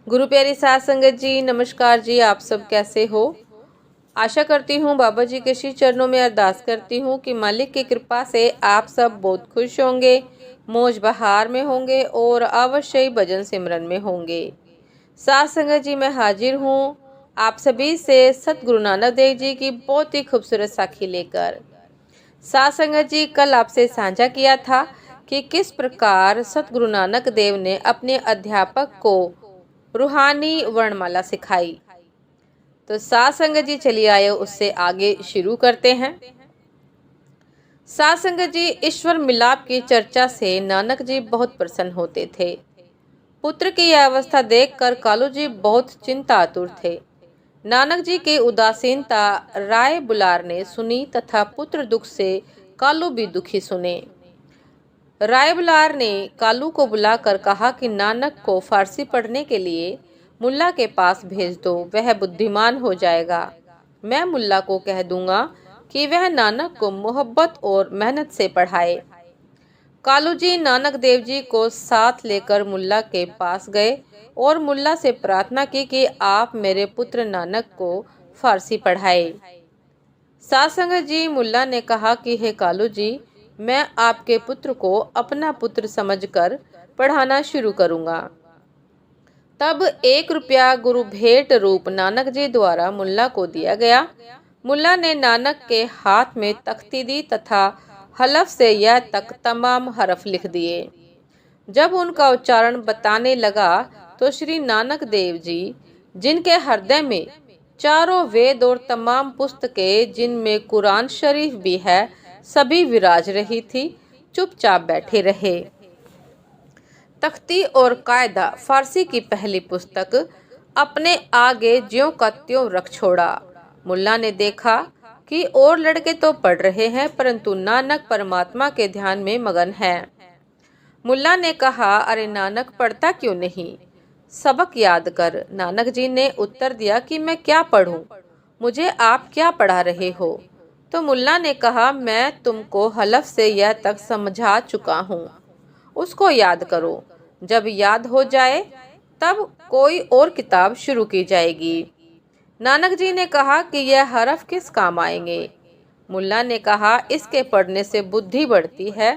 गुरु प्यारी साध संगत जी, नमस्कार जी। आप सब कैसे हो? आशा करती हूँ बाबा जी के श्री चरणों में अरदास करती हूँ कि मालिक की कृपा से आप सब बहुत खुश होंगे, मौज बहार में होंगे और अवश्य ही भजन सिमरन में होंगे। साध संगत जी, मैं हाजिर हूँ आप सभी से सतगुरु नानक देव जी की बहुत ही खूबसूरत साखी लेकर। साध संगत जी, कल आपसे साझा किया था कि किस प्रकार सतगुरु नानक देव ने अपने अध्यापक को रूहानी वर्णमाला सिखाई। तो साध संगत जी, चलिए आए उससे आगे शुरू करते हैं। साध संगत जी, ईश्वर मिलाप की चर्चा से नानक जी बहुत प्रसन्न होते थे। पुत्र की यह अवस्था देखकर कालू जी बहुत चिंतातुर थे। नानक जी की उदासीनता राय बुलार ने सुनी तथा पुत्र दुख से कालू भी दुखी सुने। राय बुलार ने कालू को बुलाकर कहा कि नानक को फारसी पढ़ने के लिए मुल्ला के पास भेज दो, वह बुद्धिमान हो जाएगा। मैं मुल्ला को कह दूंगा कि वह नानक को मोहब्बत और मेहनत से पढ़ाए। कालू जी नानक देव जी को साथ लेकर मुल्ला के पास गए और मुल्ला से प्रार्थना की कि आप मेरे पुत्र नानक को फारसी पढ़ाए। साध संगत जी, मुल्ला ने कहा कि हे कालू जी, मैं आपके पुत्र को अपना पुत्र समझकर पढ़ाना शुरू करूंगा। तब 1 रुपया गुरु भेंट रूप नानक जी द्वारा मुल्ला को दिया गया। मुल्ला ने नानक के हाथ में तख्ती दी तथा हलफ से यह तक तमाम हरफ लिख दिए। जब उनका उच्चारण बताने लगा तो श्री नानक देव जी, जिनके हृदय में चारों वेद और तमाम पुस्तकें जिनमें कुरान शरीफ भी है सभी विराज रही थी, चुपचाप बैठे रहे। तख्ती और कायदा फारसी की पहली पुस्तक अपने आगे ज्यों का त्यों रख छोड़ा। मुल्ला ने देखा कि और लड़के तो पढ़ रहे हैं परंतु नानक परमात्मा के ध्यान में मगन है। मुल्ला ने कहा, अरे नानक, पढ़ता क्यों नहीं? सबक याद कर। नानक जी ने उत्तर दिया कि मैं क्या पढ़ूं? मुझे आप क्या पढ़ा रहे हो? तो मुल्ला ने कहा, मैं तुमको हलफ से यह तक समझा चुका हूँ, उसको याद करो। जब याद हो जाए तब कोई और किताब शुरू की जाएगी। नानक जी ने कहा कि यह हरफ किस काम आएंगे? मुल्ला ने कहा, इसके पढ़ने से बुद्धि बढ़ती है।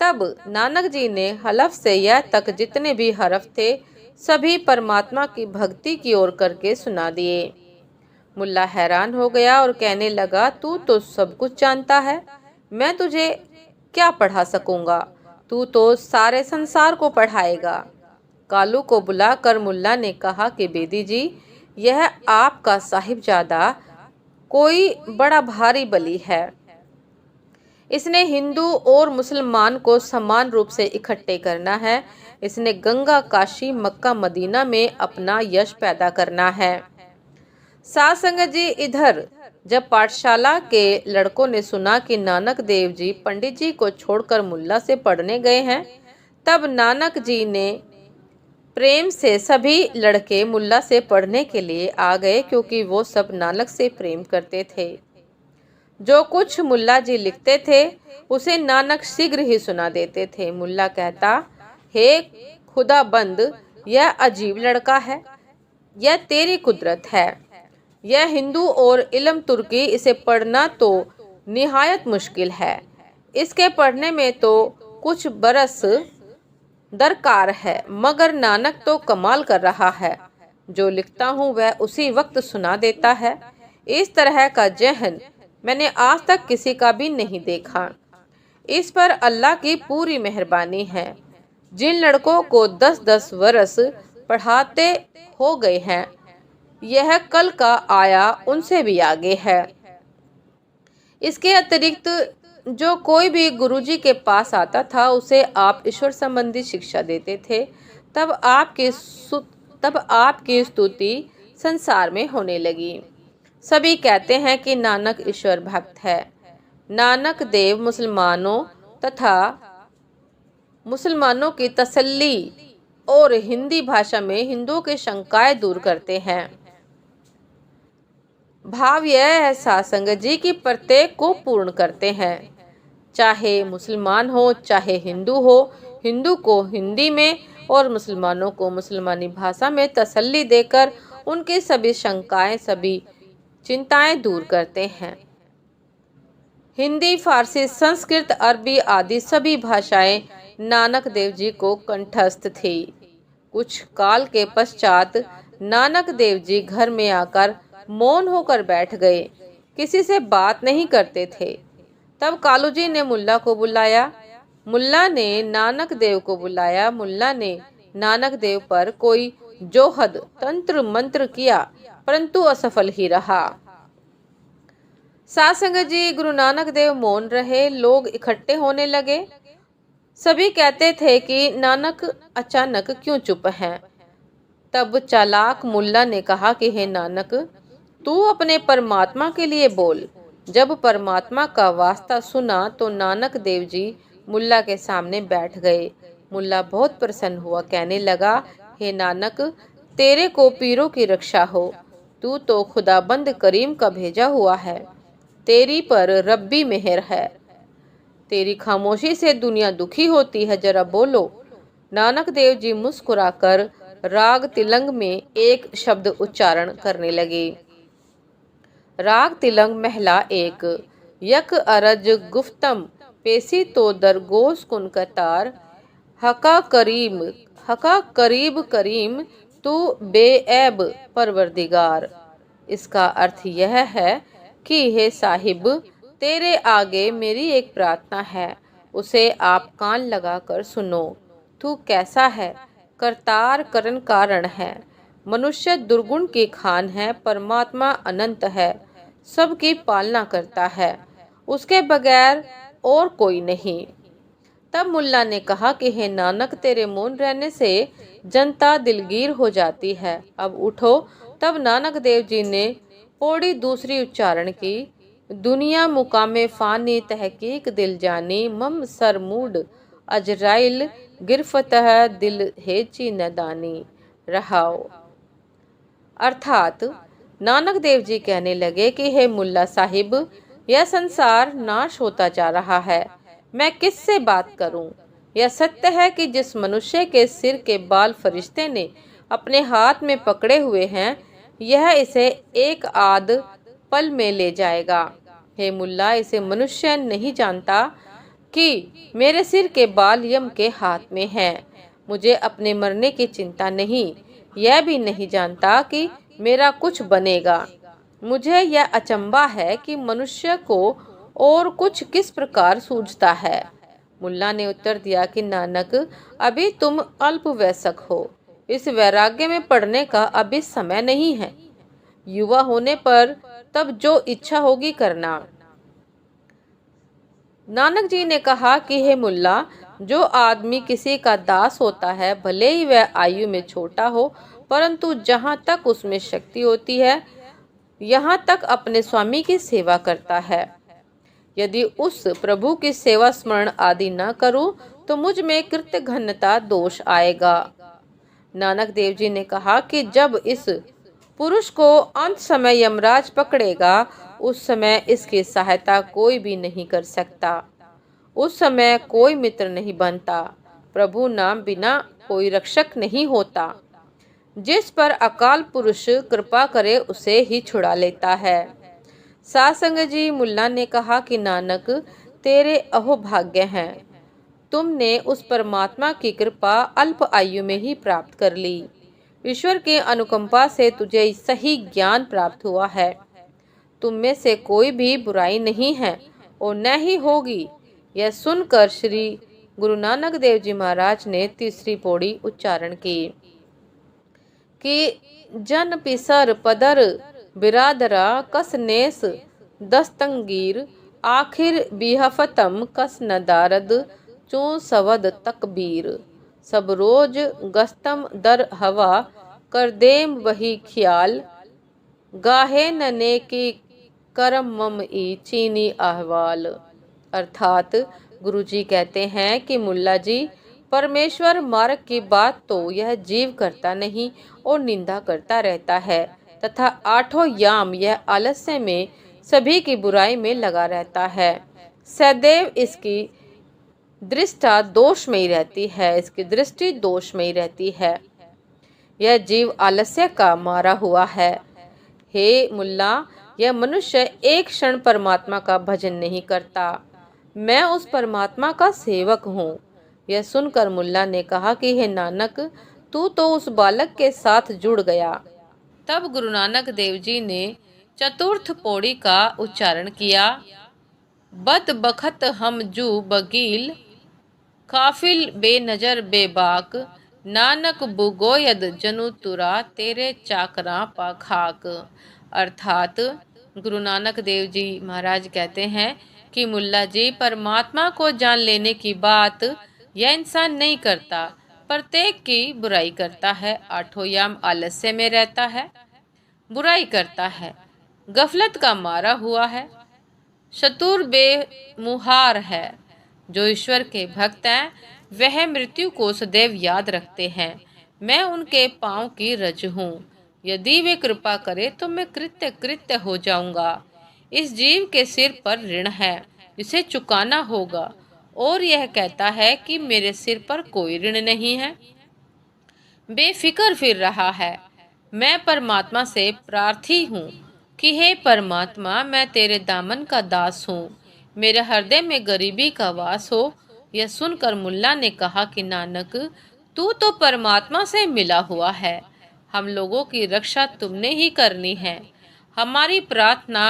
तब नानक जी ने हलफ से यह तक जितने भी हरफ थे सभी परमात्मा की भक्ति की ओर करके सुना दिए। मुल्ला हैरान हो गया और कहने लगा, तू तो सब कुछ जानता है, मैं तुझे क्या पढ़ा सकूंगा? तू तो सारे संसार को पढ़ाएगा। कालू को बुलाकर मुल्ला ने कहा कि बेदी जी, यह आपका साहिबजादा कोई बड़ा भारी बली है। इसने हिंदू और मुसलमान को समान रूप से इकट्ठे करना है। इसने गंगा, काशी, मक्का, मदीना में अपना यश पैदा करना है। साध संगत जी, इधर जब पाठशाला के लड़कों ने सुना कि नानक देव जी पंडित जी को छोड़कर मुल्ला से पढ़ने गए हैं, तब नानक जी ने प्रेम से सभी लड़के मुल्ला से पढ़ने के लिए आ गए, क्योंकि वो सब नानक से प्रेम करते थे। जो कुछ मुल्ला जी लिखते थे उसे नानक शीघ्र ही सुना देते थे। मुल्ला कहता, हे खुदाबंद, यह अजीब लड़का है, यह तेरी कुदरत है। यह हिंदू और इल्म तुर्की, इसे पढ़ना तो निहायत मुश्किल है। इसके पढ़ने में तो कुछ बरस दरकार है, मगर नानक तो कमाल कर रहा है। जो लिखता हूँ वह उसी वक्त सुना देता है। इस तरह का जहन मैंने आज तक किसी का भी नहीं देखा। इस पर अल्लाह की पूरी मेहरबानी है। जिन लड़कों को 10-10 वर्ष पढ़ाते हो गए हैं, यह कल का आया उनसे भी आगे है। इसके अतिरिक्त जो कोई भी गुरुजी के पास आता था उसे आप ईश्वर संबंधी शिक्षा देते थे। तब आपकी स्तुति संसार में होने लगी। सभी कहते हैं कि नानक ईश्वर भक्त है। नानक देव मुसलमानों की तसल्ली और हिंदी भाषा में हिंदुओं की शंकाएं दूर करते हैं। भाव यह है साध संगत जी की प्रत्येक को पूर्ण करते हैं। चाहे मुसलमान हो चाहे हिंदू हो, हिंदू को हिंदी में और मुसलमानों को मुसलमानी भाषा में तसल्ली देकर उनकी सभी शंकाएं, सभी चिंताएं दूर करते हैं। हिंदी, फारसी, संस्कृत, अरबी आदि सभी भाषाएं नानक देव जी को कंठस्थ थी। कुछ काल के पश्चात नानक देव जी घर में आकर मौन होकर बैठ गए, किसी से बात नहीं करते थे। तब कालू जी ने मुल्ला को बुलाया। मुल्ला ने नानक देव को बुलाया। मुल्ला ने नानक देव पर कोई जोहद तंत्र मंत्र किया, परंतु असफल ही रहा। साध संगत जी, गुरु नानक देव मौन रहे। लोग इकट्ठे होने लगे। सभी कहते थे कि नानक अचानक क्यों चुप हैं। तब चालाक मुल्ला ने कहा कि हे नानक, तू अपने परमात्मा के लिए बोल। जब परमात्मा का वास्ता सुना तो नानक देव जी मुल्ला के सामने बैठ गए। मुल्ला बहुत प्रसन्न हुआ, कहने लगा, हे नानक, तेरे को पीरों की रक्षा हो। तू तो खुदाबंद करीम का भेजा हुआ है। तेरी पर रब्बी मेहर है। तेरी खामोशी से दुनिया दुखी होती है, जरा बोलो। नानक देव जी मुस्कुराकर राग तिलंग में एक शब्द उच्चारण करने लगे। राग तिलंग महला एक। यक अरज गुफ्तम पेशी तो दरगोश कुन कतार, हका करीब करीम तू बेऐब परवरदिगार। इसका अर्थ यह है कि हे साहिब, तेरे आगे मेरी एक प्रार्थना है, उसे आप कान लगाकर सुनो। तू कैसा है? करतार करन कारण है। मनुष्य दुर्गुण की खान है, परमात्मा अनंत है, सबकी पालना करता है, उसके बगैर और कोई नहीं। तब मुल्ला ने कहा कि हे नानक, तेरे मौन रहने से जनता दिलगीर हो जाती है, अब उठो। तब नानक देव जी ने पौड़ी दूसरी उच्चारण की। दुनिया मुकामे फानी तहकीक दिल जानी, मम सर मूड अजराइल गिरफतह दिल हेची नदानी। रहाओ। अर्थात नानक देव जी कहने लगे कि हे मुल्ला साहिब, यह संसार नाश होता जा रहा है, मैं किससे बात करूं? यह सत्य है कि जिस मनुष्य के सिर के बाल फरिश्ते ने अपने हाथ में पकड़े हुए हैं, यह इसे एक आध पल में ले जाएगा। हे मुल्ला, इसे मनुष्य नहीं जानता कि मेरे सिर के बाल यम के हाथ में हैं। मुझे अपने मरने की चिंता नहीं। यह भी नहीं जानता कि मेरा कुछ बनेगा। मुझे यह अचंबा है कि मनुष्य को और कुछ किस प्रकार सूझता है। मुल्ला ने उत्तर दिया कि नानक, अभी तुम अल्प वयस्क हो, इस वैराग्य में पड़ने का अभी समय नहीं है। युवा होने पर तब जो इच्छा होगी करना। नानक जी ने कहा कि हे मुल्ला, जो आदमी किसी का दास होता है, भले ही वह आयु में छोटा हो, परंतु जहाँ तक उसमें शक्ति होती है, यहाँ तक अपने स्वामी की सेवा करता है। यदि उस प्रभु की सेवा स्मरण आदि न करूं तो मुझ में कृत्य घनता दोष आएगा। नानक देव जी ने कहा कि जब इस पुरुष को अंत समय यमराज पकड़ेगा, उस समय इसकी सहायता कोई भी नहीं कर सकता। उस समय कोई मित्र नहीं बनता। प्रभु नाम बिना कोई रक्षक नहीं होता। जिस पर अकाल पुरुष कृपा करे उसे ही छुड़ा लेता है। साध संगत जी, मुल्ला ने कहा कि नानक, तेरे अहोभाग्य हैं, तुमने उस परमात्मा की कृपा अल्प आयु में ही प्राप्त कर ली। ईश्वर की अनुकंपा से तुझे सही ज्ञान प्राप्त हुआ है। तुम में से कोई भी बुराई नहीं है और न ही होगी। यह सुनकर श्री गुरु नानक देव जी महाराज ने तीसरी पौड़ी उच्चारण की कि जन पिसर पदर बिरादरा कस नेस दस्तंगीर, आखिर बिहफतम कस नदारद चू सवद तकबीर। सब रोज गस्तम दर हवा कर देम वही ख्याल, गाहे नने की करम मम ई चीनी अहवाल। अर्थात गुरुजी कहते हैं कि मुल्ला जी, परमेश्वर मार्ग की बात तो यह जीव करता नहीं और निंदा करता रहता है, तथा आठों याम यह आलस्य में सभी की बुराई में लगा रहता है। सदैव इसकी दृष्टा दोष में ही रहती है, इसकी दृष्टि दोष में ही रहती है। यह जीव आलस्य का मारा हुआ है। हे मुल्ला, यह मनुष्य एक क्षण परमात्मा का भजन नहीं करता। मैं उस परमात्मा का सेवक हूँ। यह सुनकर मुल्ला ने कहा कि हे नानक, तू तो उस बालक के साथ जुड़ गया। तब गुरु नानक देव जी ने चतुर्थ पौड़ी का उच्चारण किया। बद बखत हम जू बगील, काफिल बेनजर बेबाक, नानक बुगोयद जनु तुरा, तेरे चाकरा पाखाक। अर्थात गुरु नानक देव जी महाराज कहते हैं कि मुल्ला जी, परमात्मा को जान लेने की बात यह इंसान नहीं करता, प्रत्येक की बुराई करता है, आठों याम आलस्य में रहता है, बुराई करता है, गफलत का मारा हुआ है, शतुर बेमुहार है। जो ईश्वर के भक्त हैं वह मृत्यु को सदैव याद रखते हैं। मैं उनके पांव की रज हूँ। यदि वे कृपा करे तो मैं कृत्य कृत्य हो जाऊंगा। इस जीव के सिर पर ऋण है जिसे चुकाना होगा, और यह कहता है कि मेरे सिर पर कोई ऋण नहीं है, बेफिक्र फिर रहा है। मैं परमात्मा से प्रार्थी हूँ कि हे परमात्मा, मैं तेरे दामन का दास हूँ, मेरे हृदय में गरीबी का वास हो। यह सुनकर मुल्ला ने कहा कि नानक, तू तो परमात्मा से मिला हुआ है, हम लोगों की रक्षा तुमने ही करनी है। हमारी प्रार्थना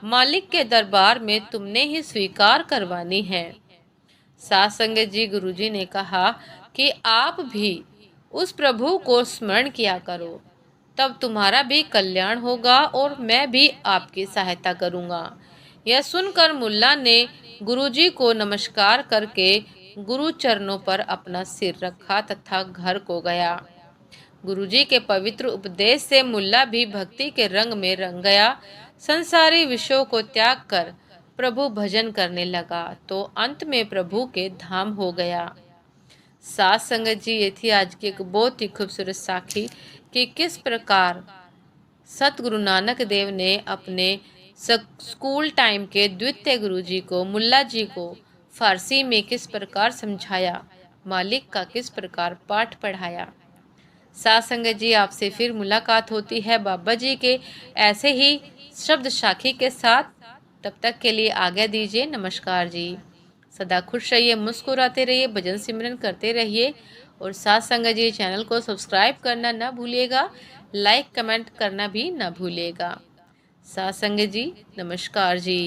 मालिक के दरबार में तुमने ही स्वीकार करवानी है। साथ संगत जी, गुरुजी ने कहा कि आप भी उस प्रभु को स्मरण किया करो, तब तुम्हारा भी कल्याण होगा और मैं भी आपकी सहायता करूंगा। यह सुनकर मुल्ला ने गुरुजी को नमस्कार करके गुरु चरणों पर अपना सिर रखा तथा घर को गया। गुरुजी के पवित्र उपदेश से मुल्ला भी भक्ति के रंग में रंग गया। संसारी विषयों को त्याग कर प्रभु भजन करने लगा तो अंत में प्रभु के धाम हो गया। साथ संगत जी, ये थी आज की एक बहुत ही खूबसूरत साखी कि किस प्रकार सतगुरु नानक देव ने अपने स्कूल टाइम के द्वितीय गुरुजी को, मुल्ला जी को फारसी में किस प्रकार समझाया, मालिक का किस प्रकार पाठ पढ़ाया। साथ संगत जी, आपसे फिर मुलाकात होती है बाबा जी के ऐसे ही शब्द साखी के साथ। तब तक के लिए आज्ञा दीजिए। नमस्कार जी। सदा खुश रहिए, मुस्कुराते रहिए, भजन सिमरन करते रहिए, और साथ संगत जी चैनल को सब्सक्राइब करना ना भूलिएगा, लाइक कमेंट करना भी ना भूलिएगा। साथ संगत जी, नमस्कार जी।